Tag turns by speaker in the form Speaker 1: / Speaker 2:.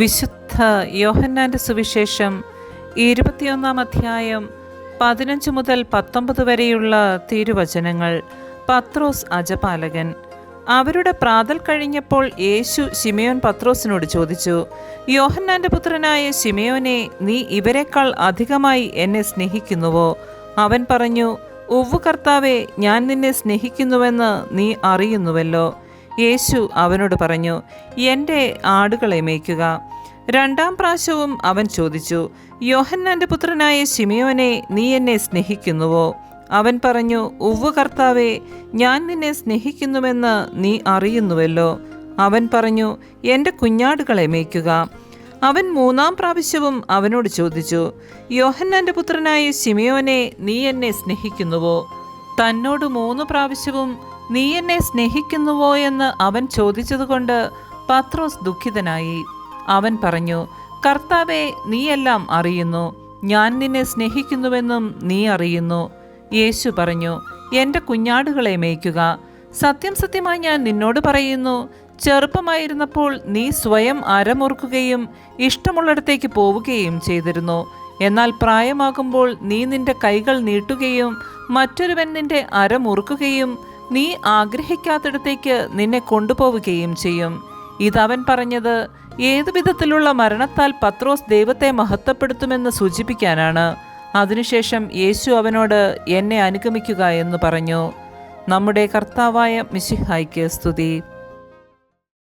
Speaker 1: വിശുദ്ധ യോഹന്നാന്റെ സുവിശേഷം 21 അധ്യായം 15 മുതൽ 19 വരെയുള്ള തിരുവചനങ്ങൾ. പത്രോസ് അജപാലകൻ. അവരുടെ പ്രാതൽ കഴിഞ്ഞപ്പോൾ യേശു ശിമയോൻ പത്രോസിനോട് ചോദിച്ചു, യോഹന്നാന്റെ പുത്രനായ ശിമയോനെ, നീ ഇവരെക്കാൾ അധികമായി എന്നെ സ്നേഹിക്കുന്നുവോ? അവൻ പറഞ്ഞു, ഉവ്വ് കർത്താവേ, ഞാൻ നിന്നെ സ്നേഹിക്കുന്നുവെന്ന് നീ അറിയുന്നുവല്ലോ. യേശു അവനോട് പറഞ്ഞു, എൻ്റെ ആടുകളെ മേയ്ക്കുക. രണ്ടാം പ്രാവശ്യവും അവൻ ചോദിച്ചു, യോഹന്നാന്റെ പുത്രനായ ശിമയോനെ, നീ എന്നെ സ്നേഹിക്കുന്നുവോ? അവൻ പറഞ്ഞു, ഉവ്വ് കർത്താവേ, ഞാൻ നിന്നെ സ്നേഹിക്കുന്നുവെന്ന് നീ അറിയുന്നുവല്ലോ. അവൻ പറഞ്ഞു, എൻ്റെ കുഞ്ഞാടുകളെ മേയ്ക്കുക. അവൻ മൂന്നാം പ്രാവശ്യവും അവനോട് ചോദിച്ചു, യോഹന്നാന്റെ പുത്രനായ ശിമയോനെ, നീ എന്നെ സ്നേഹിക്കുന്നുവോ? തന്നോട് 3 പ്രാവശ്യവും നീ എന്നെ സ്നേഹിക്കുന്നുവോ എന്ന് അവൻ ചോദിച്ചതുകൊണ്ട് പത്രോസ് ദുഃഖിതനായി. അവൻ പറഞ്ഞു, കർത്താവേ, നീയെല്ലാം അറിയുന്നു. ഞാൻ നിന്നെ സ്നേഹിക്കുന്നുവെന്നും നീ അറിയുന്നു. യേശു പറഞ്ഞു, എൻ്റെ കുഞ്ഞാടുകളെ മേയ്ക്കുക. സത്യം സത്യമായി ഞാൻ നിന്നോട് പറയുന്നു, ചെറുപ്പമായിരുന്നപ്പോൾ നീ സ്വയം അരമുറുക്കുകയും ഇഷ്ടമുള്ളിടത്തേക്ക് പോവുകയും ചെയ്തിരുന്നു. എന്നാൽ പ്രായമാകുമ്പോൾ നീ നിന്റെ കൈകൾ നീട്ടുകയും മറ്റൊരുവൻ നിന്റെ അരമുറുക്കുകയും നീ ആഗ്രഹിക്കാത്തിടത്തേക്ക് നിന്നെ കൊണ്ടുപോവുകയും ചെയ്യും. ഇതവൻ പറഞ്ഞത് ഏതു വിധത്തിലുള്ള മരണത്താൽ പത്രോസ് ദൈവത്തെ മഹത്വപ്പെടുത്തുമെന്ന് സൂചിപ്പിക്കാനാണ്. അതിനുശേഷം യേശു അവനോട്, എന്നെ അനുഗമിക്കുക എന്ന് പറഞ്ഞു. നമ്മുടെ കർത്താവായ മിശിഹായ്ക്ക് സ്തുതി.